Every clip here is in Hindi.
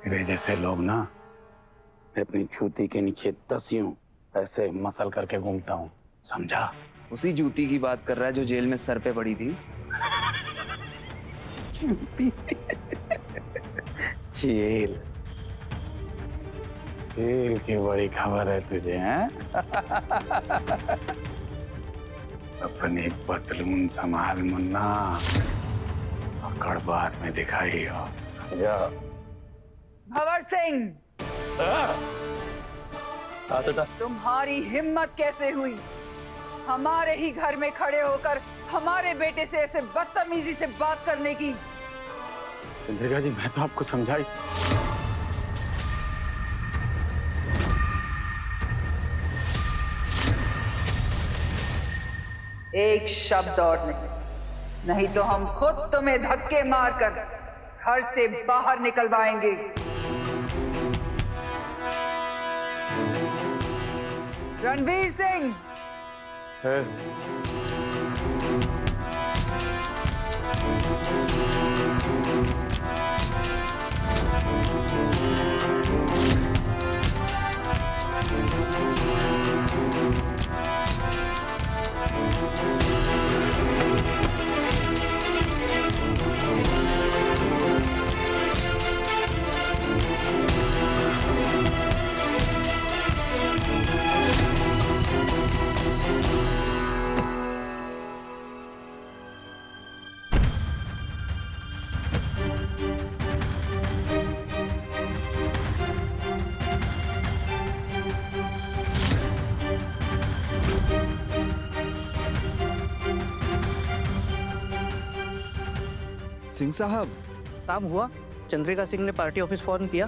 मेरे जैसे लोग ना, मैं अपनी जूती के नीचे दसियों ऐसे मसल करके घूमता हूँ, समझा? उसी जूती की बात कर रहा है जो जेल में सर पे पड़ी थी। जूती जेल जेल की बड़ी खबर है तुझे, हैं? अपनी पतलून संभाल मुन्ना, पकड़ बाद में दिखाइयो, समझा? भंवर सिंह, तुम्हारी हिम्मत कैसे हुई हमारे ही घर में खड़े होकर हमारे बेटे से ऐसे बदतमीजी से बात करने की? चंद्रिका जी, मैं तो आपको समझाई। एक शब्द और नहीं तो हम खुद तुम्हें धक्के मारकर घर से बाहर निकलवाएंगे। रणवीर सिंह, सिंह साहब, काम हुआ? चंद्रिका सिंह ने पार्टी ऑफिस फोन किया?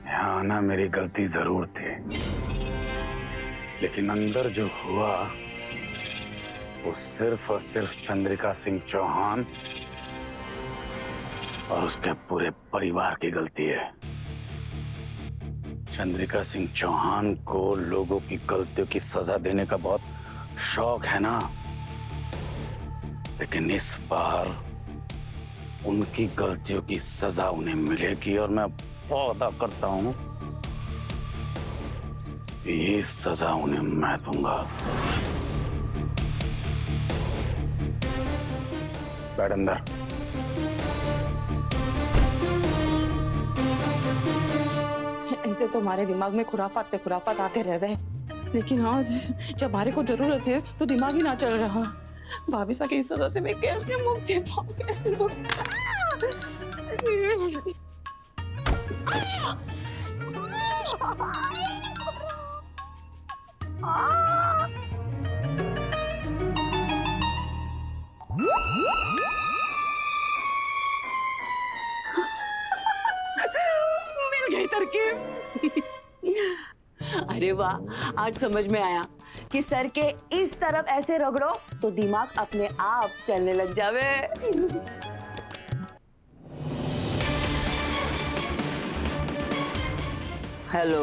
यहाँ आना मेरी गलती जरूर थी, लेकिन अंदर जो हुआ वो सिर्फ और सिर्फ चंद्रिका सिंह चौहान और उसके पूरे परिवार की गलती है। चंद्रिका सिंह चौहान को लोगों की गलतियों की सजा देने का बहुत शौक है ना, लेकिन इस बार उनकी गलतियों की सजा उन्हें मिलेगी और मैं वादा करता हूं कि ये सजा उन्हें मैं दूंगा। बैठ अंदर। ऐसे तो हमारे दिमाग में खुराफात पे खुराफात आते रह गए, लेकिन आज जब हमारे को जरूरत है तो दिमाग ही ना चल रहा। भाभी सा की सजा से मैं कैसे मुक्ति पाऊं, कैसे मिल गई तरकीब। अरे वाह, आज समझ में आया कि सर के इस तरफ ऐसे रगड़ो तो दिमाग अपने आप चलने लग जावे। हेलो,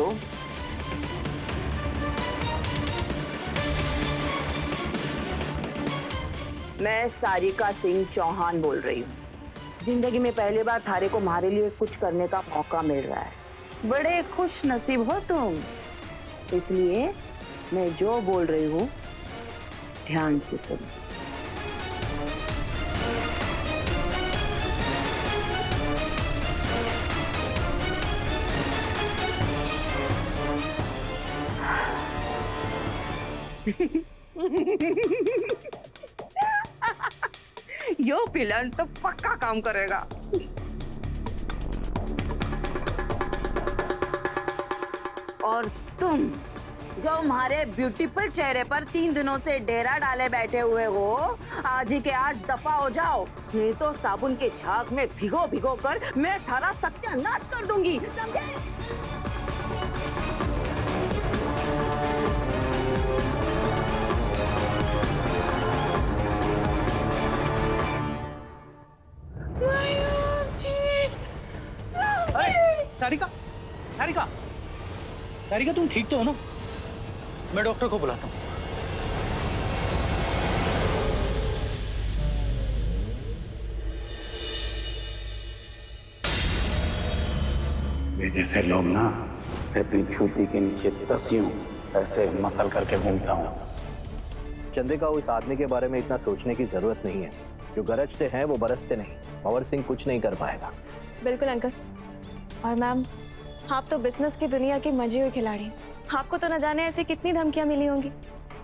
मैं सारिका सिंह चौहान बोल रही हूँ। जिंदगी में पहली बार थारे को हमारे लिए कुछ करने का मौका मिल रहा है। बड़े खुश नसीब हो तुम, इसलिए मैं जो बोल रही हूँ ध्यान से सुनो। यो पिलन तो पक्का काम करेगा। और तुम जो हमारे ब्यूटीफुल चेहरे पर 3 दिनों से डेरा डाले बैठे हुए हो, आज ही के आज दफा हो जाओ, नहीं तो साबुन के झाग में भिगो भिगो कर मैं थारा सत्यानाश कर दूंगी, समझे? सारिका, सारिका, सारिका, तुम ठीक तो हो ना? मैं डॉक्टर को बुलाता हूँ। ये जैसे लोग ना मैं अपनी जूती के नीचे तस्यों ऐसे मसल करके घूमता हूँ। चंद्रिका, उस आदमी के बारे में इतना सोचने की जरूरत नहीं है। जो गरजते हैं वो बरसते नहीं। भंवर सिंह कुछ नहीं कर पाएगा। बिल्कुल अंकल। और मैम, आप तो बिजनेस की दुनिया की मंजी हुई खिलाड़ी। आपको तो न जाने ऐसी कितनी धमकियां मिली होंगी,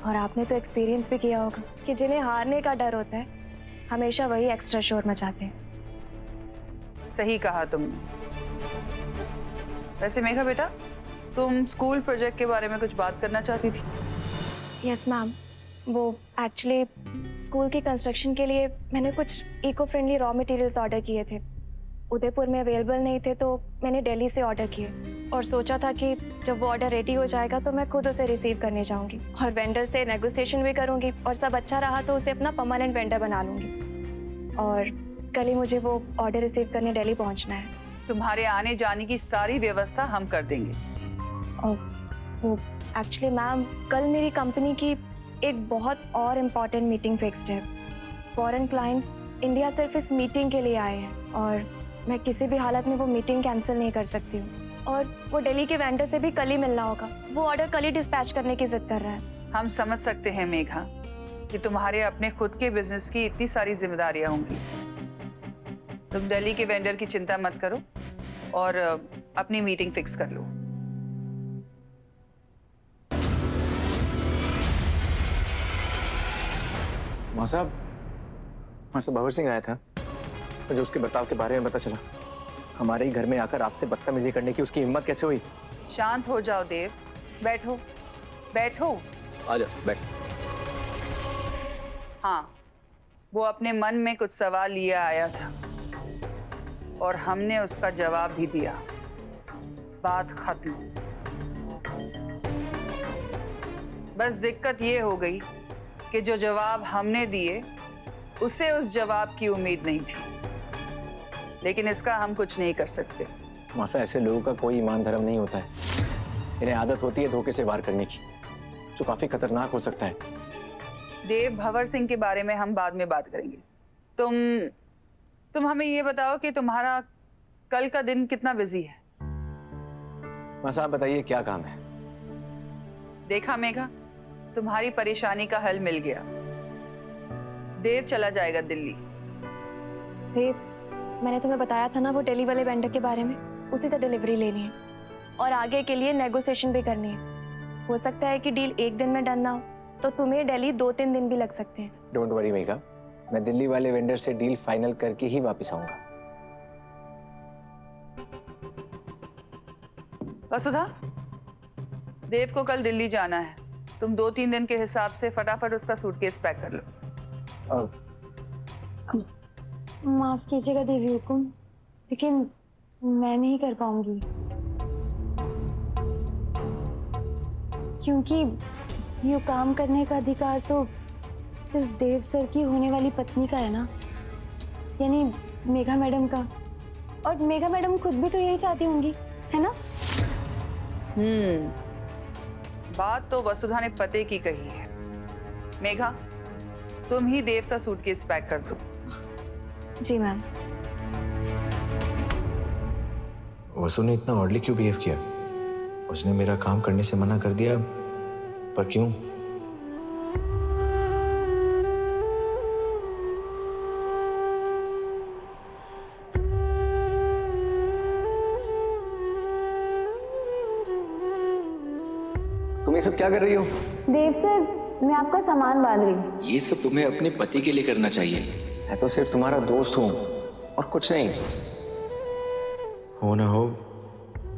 और आपने तो एक्सपीरियंस भी किया होगा कि जिन्हें हारने का डर होता है हमेशा वही एक्स्ट्रा शोर मचाते हैं। सही कहा तुमने। वैसे मेघा बेटा, तुम स्कूल प्रोजेक्ट के बारे में कुछ बात करना चाहती थी। यस मैम, वो एक्चुअली स्कूल की कंस्ट्रक्शन के लिए मैंने कुछ eco friendly raw materials order किए थे। उदयपुर में अवेलेबल नहीं थे तो मैंने दिल्ली से ऑर्डर किए, और सोचा था कि जब वो ऑर्डर रेडी हो जाएगा तो मैं खुद उसे रिसीव करने जाऊंगी और वेंडर से नेगोशिएशन भी करूंगी, और सब अच्छा रहा तो उसे अपना परमानेंट वेंडर बना लूंगी। और कल ही मुझे वो ऑर्डर रिसीव करने दिल्ली पहुंचना है। तुम्हारे आने जाने की सारी व्यवस्था हम कर देंगे। और वो एक्चुअली मैम, कल मेरी कंपनी की एक बहुत और इम्पॉर्टेंट मीटिंग फिक्स्ड है। फॉरेन क्लाइंट्स इंडिया सिर्फ इस मीटिंग के लिए आए हैं, और मैं किसी भी हालत में वो मीटिंग कैंसिल नहीं कर सकती हूँ। और वो दिल्ली के वेंडर से भी कल ही मिलना होगा। वो ऑर्डर कल ही डिस्पैच करने की जिद कर रहा है। हम समझ सकते हैं मेघा कि तुम्हारे अपने खुद के बिजनेस की इतनी सारी जिम्मेदारियां होंगी। तुम दिल्ली के वेंडर की चिंता मत करो और अपनी मीटिंग फिक्स कर लो। मां साहब भंवर सिंह आया था। मुझे उसके बर्ताव के बारे में पता चला। हमारे ही घर में आकर आपसे बदतमीजी करने की उसकी हिम्मत कैसे हुई? शांत हो जाओ देव, बैठो बैठो। आजा बैठ। हाँ, वो अपने मन में कुछ सवाल लिए आया था और हमने उसका जवाब भी दिया। बात खत्म। बस दिक्कत ये हो गई कि जो जवाब हमने दिए उसे उस जवाब की उम्मीद नहीं थी, लेकिन इसका हम कुछ नहीं कर सकते। मासा, ऐसे लोगों का कोई ईमान धर्म नहीं होता है। इन्हें आदत होती है धोखे से वार करने की, जो काफी खतरनाक हो सकता है। देव, भंवर सिंह के बारे में हम बाद में बात करेंगे। तुम हमें ये बताओ कि तुम्हारा कल का दिन कितना बिजी है। मासा, आप बताइए क्या काम है? देखा मेघा, तुम्हारी परेशानी का हल मिल गया। देव चला जाएगा दिल्ली। देव, मैंने तुम्हें बताया था ना वो दिल्ली वाले वेंडर के बारे में, उसी से डिलीवरी लेनी है और आगे के लिए नेगोशिएशन भी करनी है। हो सकता है कि डील एक दिन में डन ना हो, तो तुम्हें दिल्ली 2-3 दिन भी लग सकते हैं। डोंट वरी मेघा, मैं दिल्ली वाले वेंडर से डील फाइनल करके ही वापस आऊंगा। वसुधा, देव को कल दिल्ली जाना है। तुम 2-3 दिन के हिसाब से फटाफट उसका सूटकेस पैक कर लो। माफ कीजिएगा देवी हुकुम, लेकिन मैं नहीं कर पाऊंगी, क्योंकि ये काम करने का अधिकार तो सिर्फ देव सर की होने वाली पत्नी का है ना, यानी मेघा मैडम का। और मेघा मैडम खुद भी तो यही चाहती होंगी, है ना? बात तो वसुधा ने पते की कही है। मेघा, तुम ही देव का सूटकेस पैक कर दो। जी मैम। वसु ने इतना ऑडली क्यों बिहेव किया? उसने मेरा काम करने से मना कर दिया, पर क्यों? तुम ये सब क्या कर रही हो? देव सर, मैं आपका सामान बांध रही हूँ। ये सब तुम्हें अपने पति के लिए करना चाहिए। मैं तो सिर्फ तुम्हारा दोस्त हूँ और कुछ नहीं। हो ना हो,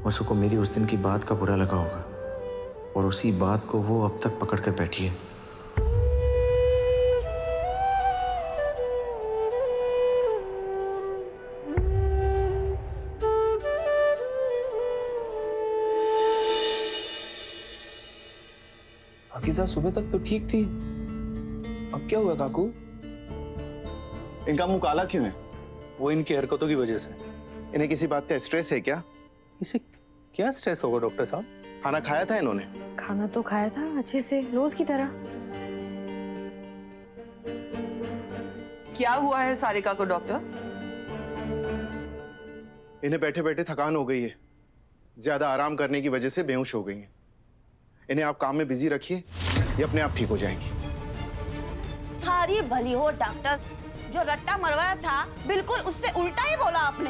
वसु को मेरी उस दिन की बात का बुरा लगा होगा, और उसी बात को वो अब तक पकड़ कर बैठी है। पाकिज़ा सुबह तक तो ठीक थी, अब क्या हुआ काकू? इनका मुंह काला क्यों है? वो इनकी हरकतों की वजह से। इन्हें किसी बात का स्ट्रेस है क्या? इसे क्या स्ट्रेस होगा डॉक्टर साहब? खाना खाया था इन्होंने? खाना तो खाया था अच्छे से, रोज की तरह। क्या हुआ है सारिका को डॉक्टर? इन्हें बैठे बैठे थकान हो गई है, ज्यादा आराम करने की वजह से बेहोश हो गई हैं। इन्हें आप काम में बिजी रखिए, ये अपने आप ठीक हो जाएंगी। थारी भली हो डॉक्टर, जो रट्टा मरवाया था बिल्कुल उससे उल्टा ही बोला आपने।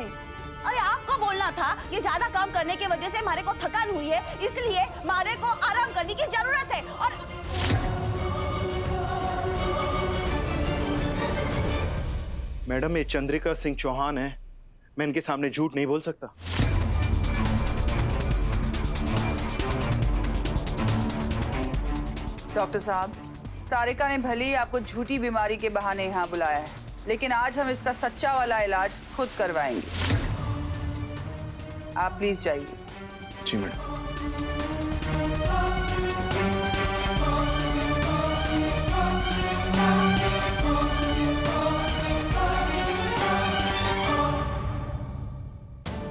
अरे आपको बोलना था कि ज्यादा काम करने की वजह से मारे को थकान हुई है, इसलिए मारे को आराम करने की जरूरत है। और मैडम, ये चंद्रिका सिंह चौहान है, मैं इनके सामने झूठ नहीं बोल सकता। डॉक्टर साहब, सारिका ने भले ही आपको झूठी बीमारी के बहाने यहाँ बुलाया है, लेकिन आज हम इसका सच्चा वाला इलाज खुद करवाएंगे। आप प्लीज जाइए। जी मैडम।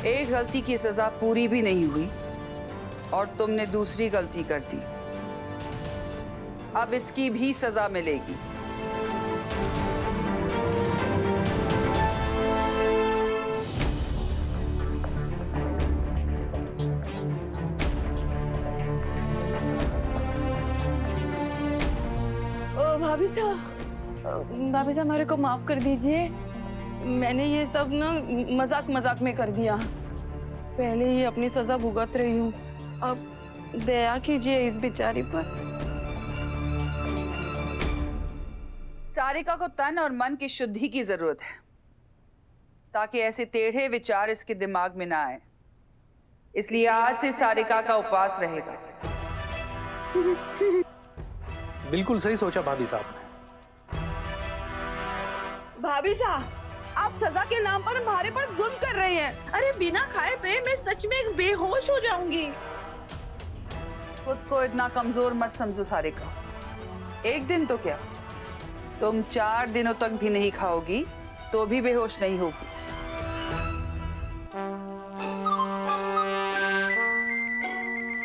एक गलती की सजा पूरी भी नहीं हुई और तुमने दूसरी गलती कर दी। अब इसकी भी सजा मिलेगी। भाभी साहब मेरे को माफ कर दीजिए, मैंने ये सब ना मजाक में कर दिया। पहले ही अपनी सजा भुगत रही हूँ, अब दया कीजिए इस बेचारी पर। सारिका को तन और मन की शुद्धि की जरूरत है, ताकि ऐसे टेढ़े विचार इसके दिमाग में ना आए। इसलिए आज से सारिका का उपवास रहेगा। बिल्कुल सही सोचा भाभी साहब ने। भाभी साहब, आप सजा के नाम पर हमारे पर जुल्म कर रहे हैं। अरे बिना खाए पे मैं सच में बेहोश हो जाऊंगी। खुद को इतना कमजोर मत समझो सारिका। एक दिन तो क्या, तुम 4 दिनों तक भी नहीं खाओगी तो भी बेहोश नहीं होगी।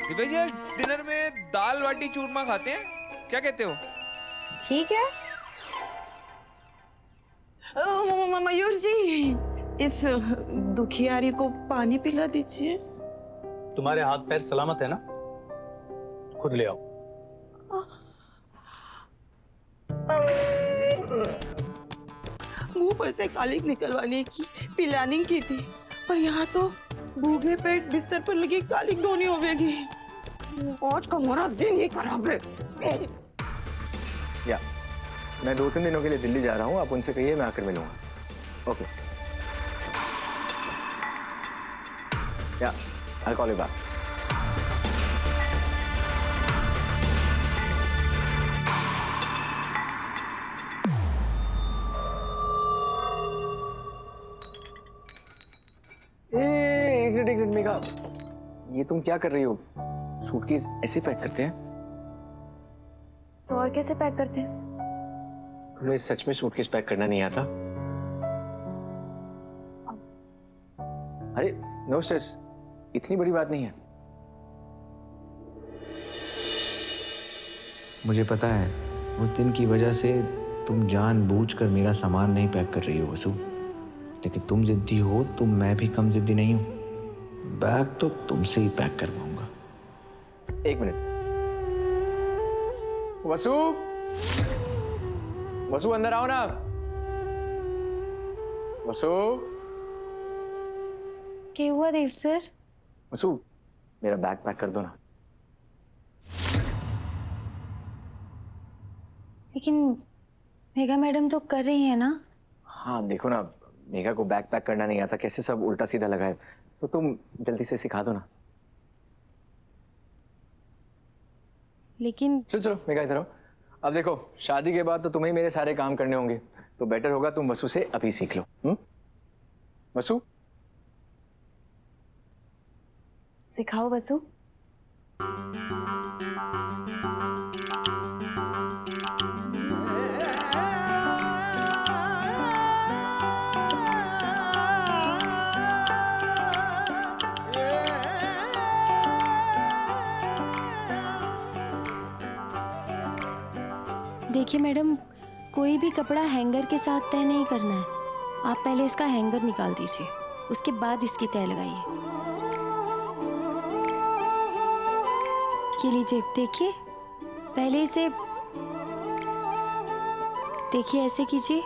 दिव्या जी, डिनर में दाल बाटी चूरमा खाते हैं, क्या कहते हो? ठीक है। मयूर जी, इस दुखियारी को पानी पिला दीजिए। तुम्हारे हाथ पैर सलामत है ना? खुद ले आओ। मुंह पर से कालिक निकलवाने की प्लानिंग की थी, पर यहाँ तो भूखे पेट बिस्तर पर लगी कालिक धोनी होगी। आज का हमारा दिन ही खराब है। या मैं 2-3 दिनों के लिए दिल्ली जा रहा हूँ, आप उनसे कहिए मैं आकर मिलूंगा। ओके, या I'll call you back. एक मिनट मेघा, ये तुम क्या कर रही हो? सूटकेस ऐसे पैक करते हैं? तो और कैसे पैक करते हैं? तुम्हें सच में सूटकेस पैक करना नहीं आता? अरे नो स्ट्रेस, इतनी बड़ी बात नहीं है। मुझे पता है उस दिन की वजह से तुम जानबूझकर मेरा सामान नहीं पैक कर रही हो वसु, लेकिन तुम जिद्दी हो तो मैं भी कम जिद्दी नहीं हूं। बैग तो तुमसे ही पैक करवाऊंगा। एक मिनट, वसु, वसु अंदर आओ ना। वसु, क्या हुआ देव सर? वसु, मेरा बैग पैक कर दो ना। लेकिन मेघा मैडम तो कर रही है ना। हाँ देखो ना, मेघा को बैग पैक करना नहीं आता, कैसे सब उल्टा सीधा लगा है, तो तुम जल्दी से सिखा दो ना। लेकिन चलो चलो मेघा इधर आओ। अब देखो, शादी के बाद तो तुम्हें ही मेरे सारे काम करने होंगे, तो बेटर होगा तुम वसु से अभी सीख लो। वसु, सिखाओ वसु। देखिए मैडम, कोई भी कपड़ा हैंगर के साथ तय नहीं करना है। आप पहले इसका हैंगर निकाल दीजिए, उसके बाद इसकी तय लगाइए। देखिए, लीजिए, देखिए, पहले इसे देखिए, ऐसे कीजिए।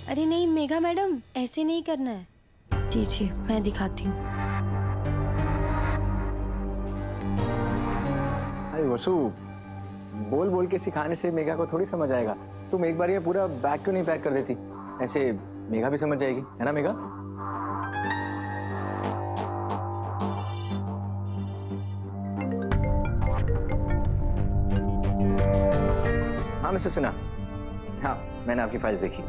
अरे नहीं मेघा मैडम, ऐसे नहीं करना है। दीजिए, मैं दिखाती हूँ। अरे वसु, बोल बोल के सिखाने से मेघा को थोड़ी समझ आएगा। तुम एक बार ये पूरा बैग क्यों नहीं पैक कर देती? ऐसे मेघा भी समझ जाएगी, है ना मेघा? हाँ मिस्टर सिन्हा, हाँ मैंने आपकी फाइल देखी।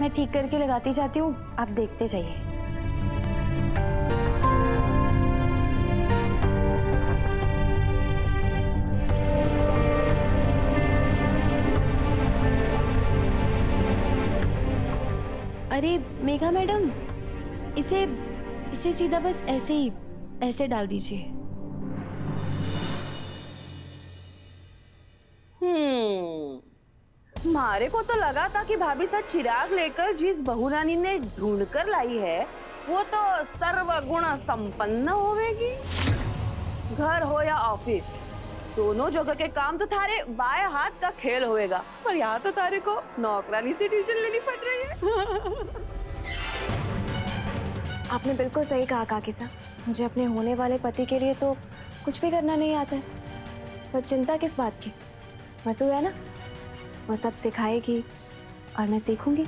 मैं ठीक करके लगाती जाती हूँ, आप देखते जाइए। अरे मेघा मैडम, इसे इसे सीधा बस ऐसे ही ऐसे डाल दीजिए। हमारे को तो लगा था कि भाभी साहब चिराग लेकर जिस बहू रानी ने ढूंढ कर लाई है वो तो सर्वगुण संपन्न होवेगी। घर हो या ऑफिस, दोनों जगह के काम तो थारे बाएं हाथ का खेल होएगा। पर यहाँ तो थारे को नौकरानी से ट्यूशन लेनी पड़ रही है। आपने बिल्कुल सही कहा काकी साहब, मुझे अपने होने वाले पति के लिए तो कुछ भी करना नहीं आता है। पर चिंता किस बात की, वसु है ना, वो सब सिखाएगी और मैं सीखूंगी।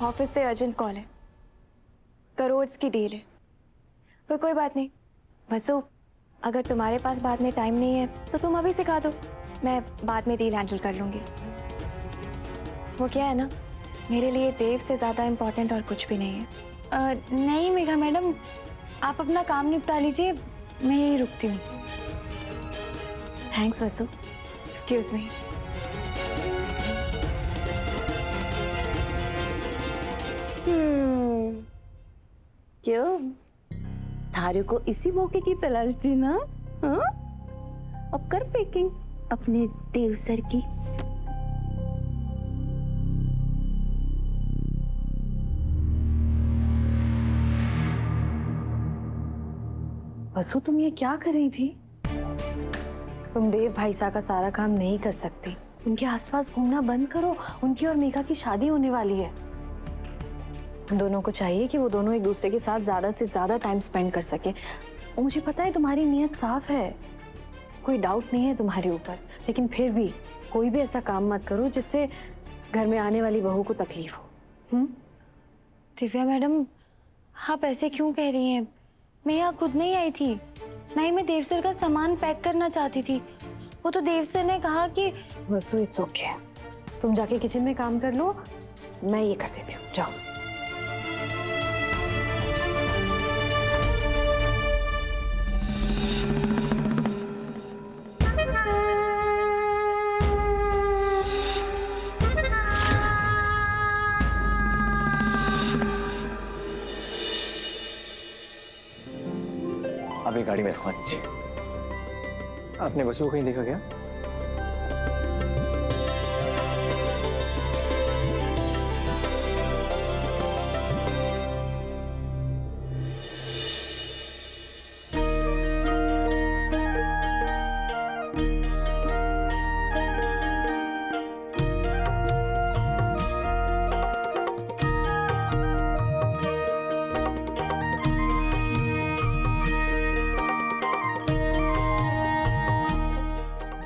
ऑफिस से अर्जेंट कॉल है, करोड़ की डील है। पर कोई बात नहीं वसु, अगर तुम्हारे पास बाद में टाइम नहीं है तो तुम अभी सिखा दो, मैं बाद में डील हैंडल कर लूंगी। वो क्या है ना, मेरे लिए देव से ज्यादा इम्पोर्टेंट और कुछ भी नहीं है। नहीं मेघा मैडम, आप अपना काम निपटा लीजिए, मैं यही रुकती हूँ। थैंक्स वसु, एक्सक्यूज मी। क्यों, थारे को इसी मौके की तलाश थी ना? हाँ? अब कर पैकिंग अपने देव सर की। वसु, तुम ये क्या कर रही थी? तुम देव भाई साहब का सारा काम नहीं कर सकती। उनके आसपास घूमना बंद करो, उनकी और मेघा की शादी होने वाली है। उन दोनों को चाहिए कि वो दोनों एक दूसरे के साथ ज्यादा से ज्यादा टाइम स्पेंड कर सके। और मुझे पता है तुम्हारी नीयत साफ है, कोई डाउट नहीं है तुम्हारे ऊपर, लेकिन फिर भी कोई भी ऐसा काम मत करो जिससे घर में आने वाली बहू को तकलीफ हो। दिव्या मैडम, आप ऐसे क्यों कह रही हैं? मैं यहाँ खुद नहीं आई थी, ना ही मैं देव सर का सामान पैक करना चाहती थी। वो तो देव सर ने कहा कि वसु इट्स ओके, तुम जाके किचन में काम कर लो, मैं ये कर देती हूँ, जाओ। आप ये गाड़ी में रखवा दीजिए। आपने वसु को कहीं देखा क्या?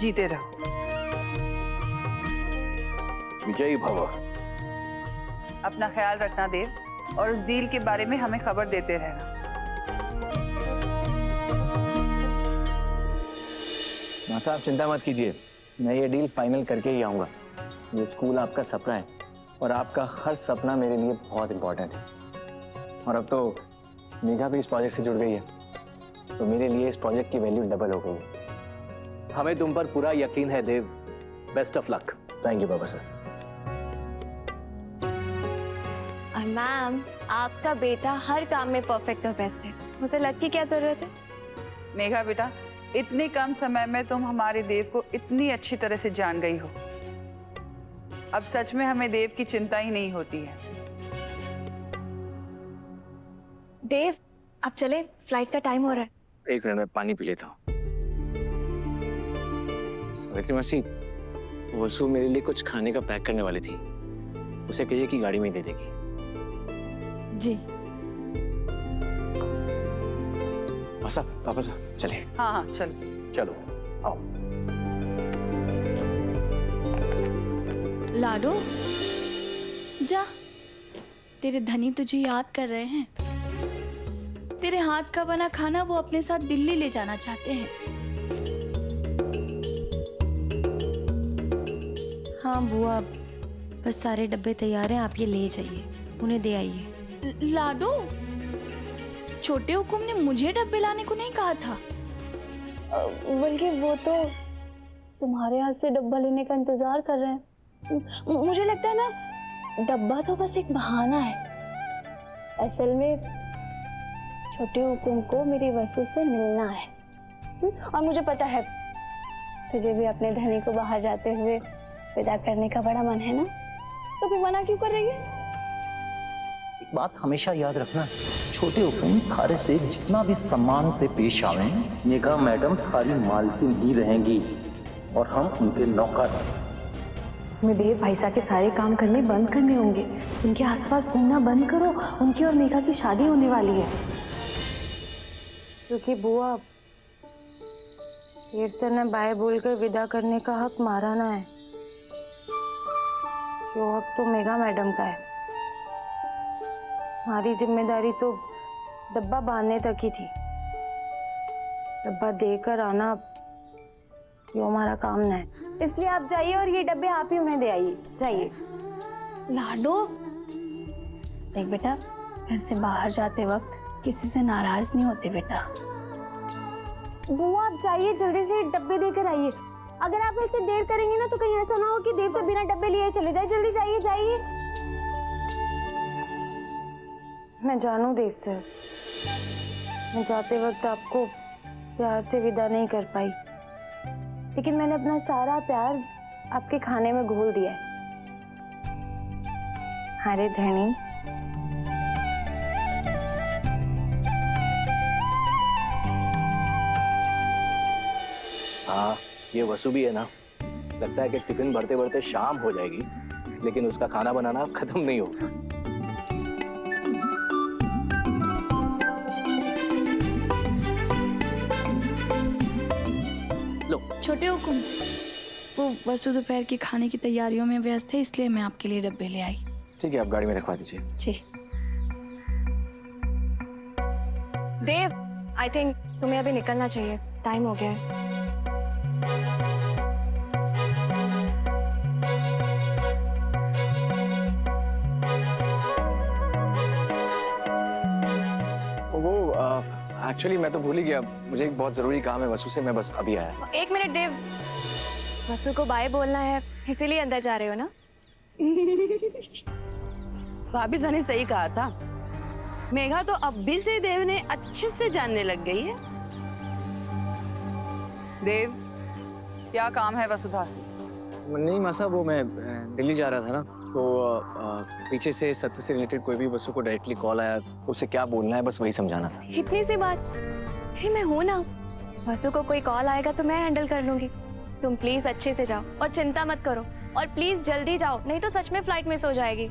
जीते रहो। विजयी भव। अपना ख्याल रखना देव, और उस डील के बारे में हमें खबर देते रहना। माँ साहब चिंता मत कीजिए, मैं ये डील फाइनल करके ही आऊँगा। ये स्कूल आपका सपना है और आपका हर सपना मेरे लिए बहुत इम्पोर्टेंट है। और अब तो मेघा भी इस प्रोजेक्ट से जुड़ गई है, तो मेरे लिए इस प्रोजेक्ट की वैल्यू डबल हो गई है। हमें तुम पर पूरा यकीन है Dev. Best of luck. Thank you बाबा सर। मैम, आपका बेटा हर काम में परफेक्ट और बेस्ट है, मुझे लक की क्या जरूरत है। मेघा बेटा, इतने कम समय में तुम हमारे देव को इतनी अच्छी तरह से जान गई हो। अब सच में हमें देव की चिंता ही नहीं होती है। देव, आप चले, फ्लाइट का टाइम हो रहा है। एक मिनट में पानी पी लेता हूँ। सावित्री मासी, वसु मेरे लिए कुछ खाने का पैक करने वाली थी, उसे कहिए कि गाड़ी में दे देगी। जी। मासा, पापा साहब चले। हाँ हाँ चलो। चलो आओ। लाडो, जा, तेरे धनी तुझे याद कर रहे हैं। तेरे हाथ का बना खाना वो अपने साथ दिल्ली ले जाना चाहते हैं। हाँ बुआ, बस सारे डब्बे तैयार हैं, आप ये ले जाइए, उन्हें दे आइए। लाडो, छोटे हुकुम ने मुझे डब्बे लाने को नहीं कहा था। बल्कि वो तो तुम्हारे हाथ से डब्बा लेने का इंतजार कर रहे हैं। मुझे लगता है ना, डब्बा तो बस एक बहाना है। असल में छोटे हुकुम को मेरी वसु से मिलना है। और मुझे पता है तुझे भी अपने धनी को बाहर जाते हुए विदा करने का बड़ा मन है ना, तो फिर मना क्यों कर रही है? एक बात हमेशा याद रखना, छोटे हुकुम थारे से जितना भी सम्मान से पेश आवे, मेघा मैडम थारी मालकिन ही रहेंगी और हम उनके नौकर। हमें देव भाई साहब के सारे काम करने बंद करने होंगे। उनके आसपास घूमना बंद करो, उनकी और मेघा की शादी होने वाली है। क्योंकि बुआ, देव सर ने बाय बोलकर विदा करने का हक मारा ना है, जो हक तो मेघा मैडम का है। हमारी जिम्मेदारी तो डब्बा बांधने तक ही थी। डब्बा देकर आना ये हमारा काम ना है, इसलिए आप जाइए और ये डब्बे आप ही उन्हें दे आइए। जाइए। लाडो, देख बेटा, घर से बाहर जाते वक्त किसी से नाराज नहीं होते बेटा। बुआ, आप जाइए, जल्दी से डब्बे देकर आइए। अगर आप ऐसे देर करेंगे ना तो कहीं ऐसा ना हो कि देव तो बिना डब्बे लिए चले जाए। जल्दी जाइए जाइए। मैं जानू देव सर, मैं जाते वक्त आपको प्यार से विदा नहीं कर पाई, लेकिन मैंने अपना सारा प्यार आपके खाने में घोल दिया है। अरे धनी, हाँ, ये वसु भी है ना, लगता है कि टिफिन भरते भरते शाम हो जाएगी, लेकिन उसका खाना बनाना खत्म नहीं होगा। लो। छोटे हुकुम, वो वसु दोपहर के खाने की तैयारियों में व्यस्त है, इसलिए मैं आपके लिए डब्बे ले आई। ठीक है, आप गाड़ी में रखवा दीजिए। जी। देव, आई थिंक तुम्हें अभी निकलना चाहिए, टाइम हो गया है। एक्चुअली मैं तो भूल ही गया, मुझे एक बहुत जरूरी काम है वसु से, मैं बस अभी आया। एक मिनट देव, वसु को बाय बोलना है, इसीलिए अंदर जा रहे हो ना? भाभी ने सही कहा था, मेघा तो अब भी से देव ने अच्छे से जानने लग गई है। देव, क्या काम है वसुधा से? नहीं मासा, वो मैं दिल्ली जा रहा था ना, तो पीछे से सत्य से रिलेटेड कोई भी वसु को डायरेक्टली कॉल आया, उसे क्या बोलना है बस वही समझाना था। इतनी सी बात? अरे मैं हूं ना, वसु को कोई कॉल आएगा तो मैं हैंडल कर लूंगी। तुम प्लीज अच्छे से जाओ और चिंता मत करो, और प्लीज जल्दी जाओ, नहीं तो सच में फ्लाइट मिस हो जाएगी।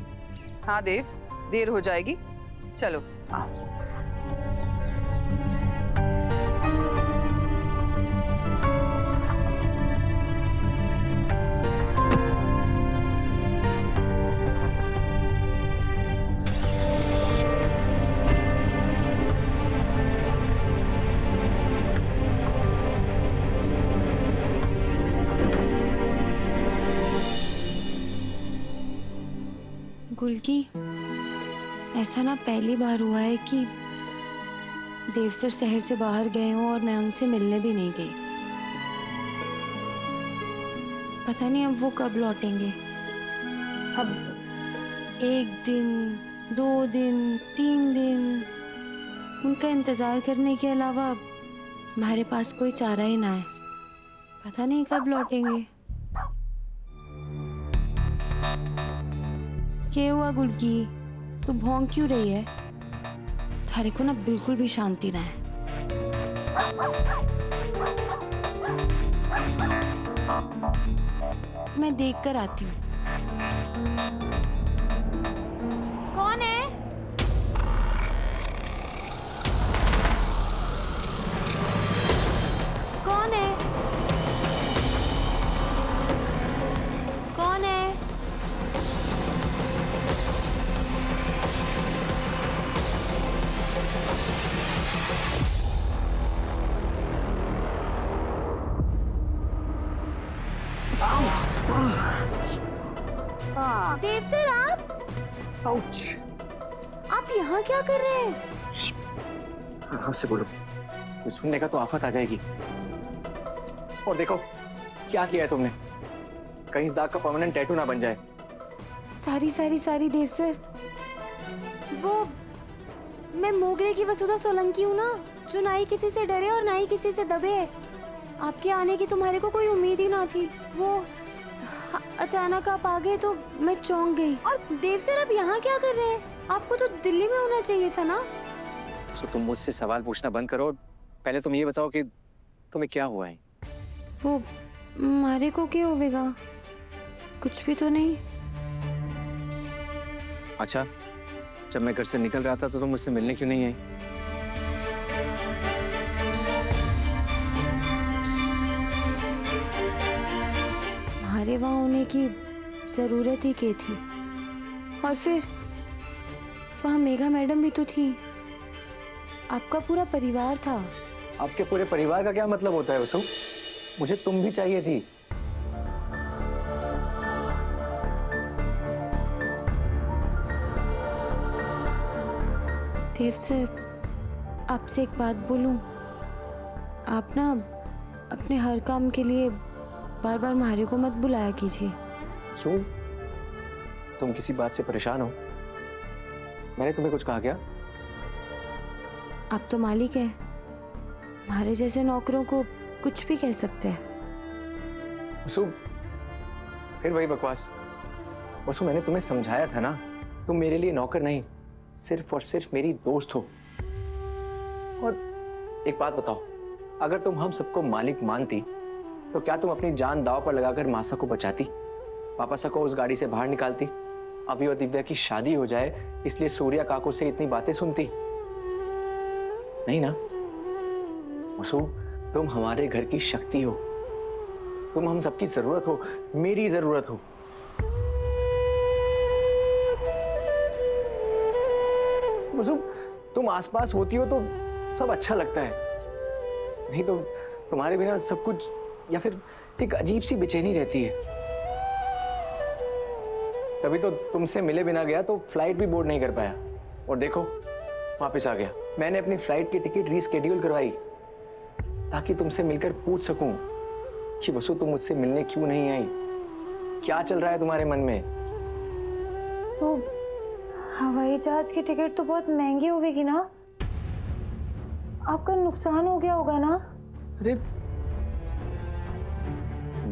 हाँ देव, देर हो जाएगी, चलो। गुलकी, ऐसा ना पहली बार हुआ है कि देव सर शहर से बाहर गए हों और मैं उनसे मिलने भी नहीं गई। पता नहीं अब वो कब लौटेंगे। अब 1 दिन, 2 दिन, 3 दिन, उनका इंतजार करने के अलावा हमारे पास कोई चारा ही ना है। पता नहीं कब लौटेंगे। क्या हुआ गुलकी, तू भौंक क्यों रही है? थारे को ना बिल्कुल भी शांति ना है। मैं देख कर आती हूँ। कौन है? कौन है? कौन है? देव सर, आप यहाँ क्या कर रहे हैं? आराम से बोलो, कुछ सुनने का तो आफत आ जाएगी। और देखो क्या किया है तुमने, कहीं इस दाग का परमानेंट टैटू ना बन जाए। सारी देव सर, वो मैं मोगरे की वसुधा सोलंकी हूँ ना, जो ना ही किसी से डरे और ना ही किसी से दबे है। आपके आने की तुम्हारे को कोई उम्मीद ही ना थी। वो अचानक आप आ गए तो मैं चौंक गई। और देव सर, आप यहाँ क्या कर रहे हैं? आपको तो दिल्ली में होना चाहिए था ना। तो तुम मुझसे सवाल पूछना बंद करो, पहले तुम ये बताओ कि तुम्हें क्या हुआ है। वो मारे को क्या होगा? कुछ भी तो नहीं। अच्छा, जब मैं घर से निकल रहा था तो तुम मुझसे मिलने क्यों नहीं आई? हमारे वहाँ होने की जरूरत ही क्या थी? और फिर वहाँ मेघा मैडम भी तो थी, आपका पूरा परिवार था। आपके पूरे परिवार का क्या मतलब होता है वसु? मुझे तुम भी चाहिए थी। देव सर, आपसे एक बात बोलूं? आप ना अपने हर काम के लिए बार बार मारे को मत बुलाया कीजिए। क्यों? तुम किसी बात से परेशान हो? मैंने तुम्हें कुछ कहा क्या? आप तो मालिक हैं, हमारे जैसे नौकरों को कुछ भी कह सकते हैं। वसु, फिर वही बकवास। वसु, मैंने तुम्हें समझाया था ना, तुम मेरे लिए नौकर नहीं, सिर्फ और सिर्फ मेरी दोस्त हो। और एक बात बताओ, अगर तुम हम सबको मालिक मानती तो क्या तुम अपनी जान दांव पर लगाकर मासा को बचाती, पापा को उस गाड़ी से बाहर निकालती, अभी और दिव्या की शादी हो जाए इसलिए सूर्या काकू से इतनी बातें सुनती? नहीं ना वसु, तुम हमारे घर की शक्ति हो, तुम हम सबकी जरूरत हो, मेरी जरूरत हो। वसु, तुम आसपास होती हो तो सब अच्छा लगता है, नहीं तो तुम्हारे बिना सब कुछ या फिर एक अजीब सी बेचैनी रहती है। तभी तो तुमसे मिले बिना गया तो फ्लाइट भी बोर्ड नहीं कर पाया, और देखो वापस आ गया। मैंने अपनी फ्लाइट की टिकट रीस्केड्यूल करवाई ताकि तुमसे मिलकर पूछ सकूं कि वसु तुम मुझसे मिलने क्यों नहीं आई, क्या चल रहा है तुम्हारे मन में। तो हवाई जहाज की टिकट तो बहुत महंगी होगी ना, आपका नुकसान हो गया होगा ना? अरे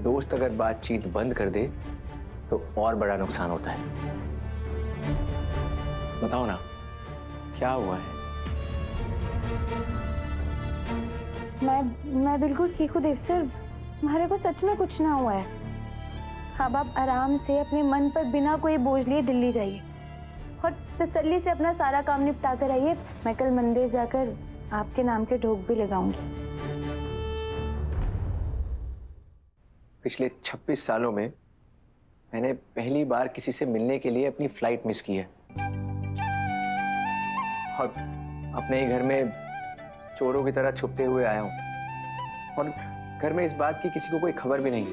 दोस्त अगर बातचीत बंद कर दे तो और बड़ा नुकसान होता है। बताओ ना क्या हुआ है? मैं बिल्कुल ठीक हूँ देव सर, हमारे को सच में कुछ ना हुआ है। अब आप आराम से अपने मन पर बिना कोई बोझ लिए दिल्ली जाइए और तसल्ली से अपना सारा काम निपटा कर आइए। मैं कल मंदिर जाकर आपके नाम के ढोक भी लगाऊंगी। पिछले 26 सालों में मैंने पहली बार किसी से मिलने के लिए अपनी फ्लाइट मिस की है, और अपने ही घर में चोरों की तरह छुपते हुए आया हूं, और घर में इस बात की किसी को कोई खबर भी नहीं है।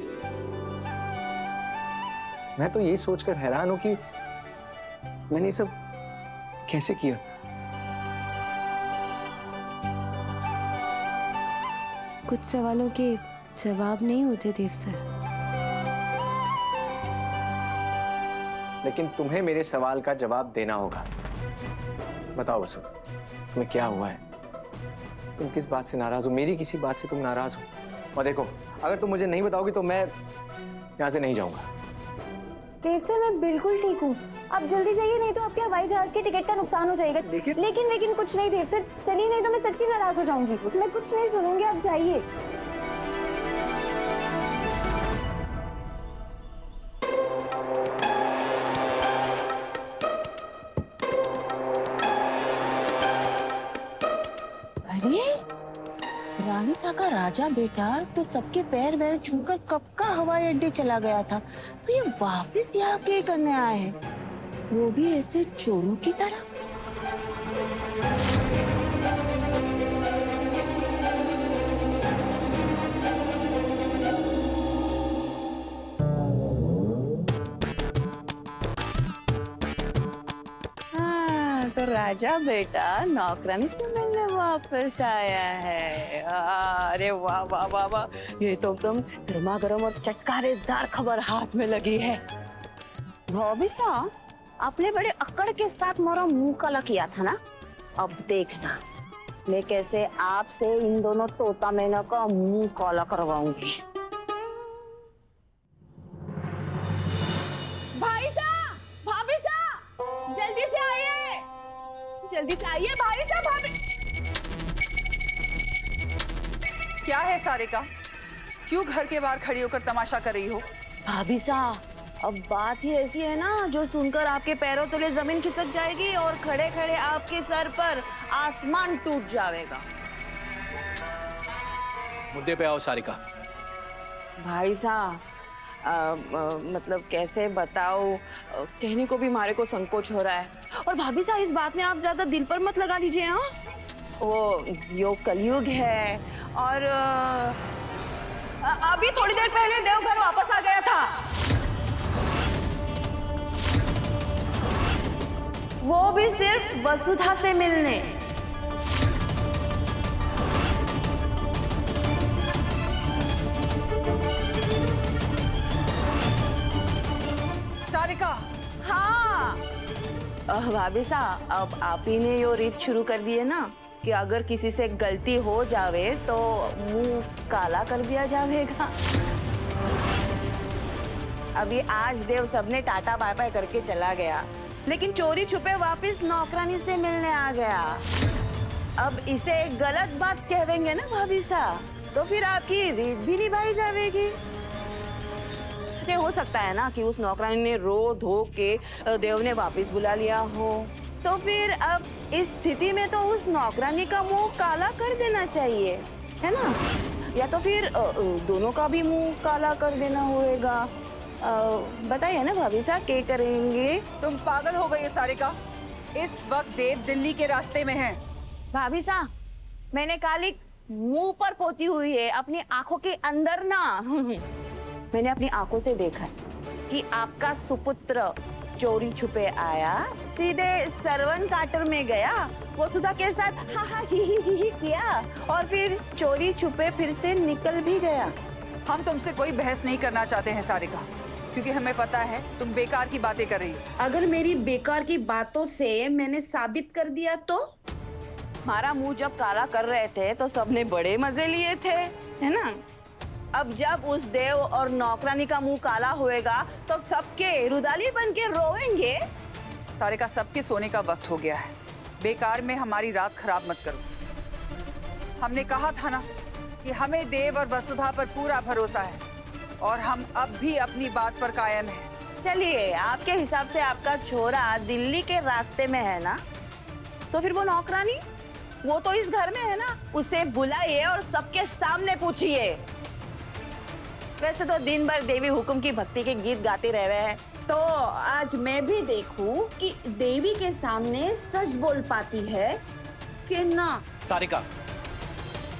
मैं तो यही सोचकर हैरान हूं कि मैंने ये सब कैसे किया। कुछ सवालों के जवाब नहीं होते देव सर। लेकिन तुम्हें मेरे सवाल का जवाब देना होगा। बताओ वसु, तुम्हें क्या हुआ है? तुम किस बात से नाराज हो? मेरी किसी बात से तुम नाराज हो? और देखो, अगर तुम मुझे नहीं बताओगी तो मैं यहाँ से नहीं जाऊंगा। देव सर, मैं बिल्कुल ठीक हूँ। आप जल्दी जाइए, नहीं तो आपके हवाई जहाज के टिकट का नुकसान हो जाएगा। लेकिन कुछ नहीं देव सर, चलिए, नहीं तो मैं सच्ची नाराज हो जाऊंगी। मैं कुछ नहीं सुनूंगी, आप जाइए। अरे रानी सा का राजा बेटा तो सबके पैर वैर छूकर कब का हवाई अड्डे चला गया था, तो ये वापस यहाँ क्या करने आए हैं, वो भी ऐसे चोरों की तरह। तो राजा बेटा नौकरानी से मिलने वापस आया है। अरे वाह वाह वाह वाह, ये तो एकदम गर्मा गर्म और चटकारेदार खबर हाथ में लगी है। भाभी सा, आपने बड़े अकड़ के साथ मोरा मुंह काला किया था ना, अब देखना मैं कैसे आपसे इन दोनों तोता मैना का मुंह काला करवाऊंगी। भाई सा, भाभी सा, जल्दी से आइए, जल्दी से आइए भाई साहब। भाभी, क्या है सारिका, क्यों घर के बाहर खड़ी होकर तमाशा कर रही हो? भाभी साहब, अब बात ही ऐसी है ना जो सुनकर आपके पैरों तले जमीन खिसक जाएगी और खड़े खड़े आपके सर पर आसमान टूट जाएगा। मुद्दे पे आओ सारिका। भाई साहब, मतलब कैसे बताओ, कहने को भी हमारे को संकोच हो रहा है। और भाभी साहब, इस बात में आप ज्यादा दिल पर मत लगा लीजिए। हाँ, वो योग कलयुग है और अभी थोड़ी देर पहले देवघर वापस आ गया था, वो भी सिर्फ वसुधा से मिलने। सारिका, हाँ भाभी साहब, अब आप ही ने यो रीत शुरू कर दी है ना कि अगर किसी से गलती हो जावे तो मुंह काला कर दिया जाएगा। अभी आज देव सबने टाटा बाय बाय करके चला गया, लेकिन चोरी छुपे वापस नौकरानी से मिलने आ गया। अब इसे गलत बात कहेंगे ना भाभी साहब, तो फिर आपकी रीत भी निभाई जाएगी। ये हो सकता है ना कि उस नौकरानी ने रो धो के देव ने वापस बुला लिया हो, तो फिर अब इस स्थिति में तो उस नौकरानी का मुंह काला कर देना चाहिए, है ना? या तो फिर दोनों का भी मुंह काला कर देना होगा। बताइए ना भाभी साहब, क्या करेंगे? तुम पागल हो गई हो सारिका, इस वक्त देव दिल्ली के रास्ते में है। भाभी साहब, मैंने काली मुंह पर पोती हुई है, अपनी आंखों के अंदर ना। मैंने अपनी आंखों से देखा है कि आपका सुपुत्र चोरी छुपे आया, सीधे सरवन काटर में गया, वसुधा के साथ हा हा ही किया और फिर चोरी छुपे फिर से निकल भी गया। हम तुमसे कोई बहस नहीं करना चाहते हैं सारिका, क्योंकि हमें पता है तुम बेकार की बातें कर रही हो। अगर मेरी बेकार की बातों से मैंने साबित कर दिया तो? हमारा मुंह जब काला कर रहे थे तो सबने बड़े मजे लिए थे, है ना? अब जब उस देव और नौकरानी का मुंह काला होएगा तो सबके रुदाली बन के रोएंगे। सारिका, सबके सोने का वक्त हो गया है, बेकार में हमारी रात खराब मत करो। हमने कहा था ना कि हमें देव और वसुधा पर पूरा भरोसा है और हम अब भी अपनी बात पर कायम हैं। चलिए, आपके हिसाब से आपका छोरा दिल्ली के रास्ते में है ना, तो फिर वो नौकरानी, वो तो इस घर में है ना, उसे बुलाइए और सबके सामने पूछिए। वैसे तो दिन भर देवी हुकुम की भक्ति के गीत गाते रहे हैं, तो आज मैं भी देखूं कि देवी के सामने सच बोल पाती है कि ना। सारिका,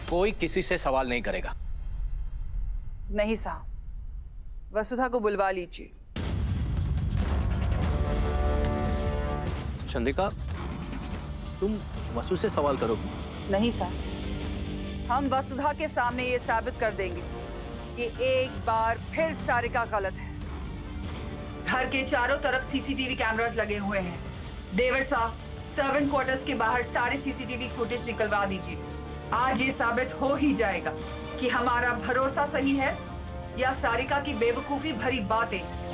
कोई किसी से सवाल नहीं करेगा। नहीं साहब, वसुधा को बुलवा लीजिए। चंद्रिका, तुम वसु से सवाल करोगी? नहीं साहब, हम वसुधा के सामने ये साबित कर देंगे कि एक बार फिर सारिका गलत है। घर के चारों तरफ सीसीटीवी कैमरास लगे हुए हैं। देवर साहब, सर्वेंट क्वार्टर्स के बाहर सारे सीसीटीवी फुटेज निकलवा दीजिए। आज ये साबित हो ही जाएगा कि हमारा भरोसा सही है या सारिका की बेवकूफी भरी बातें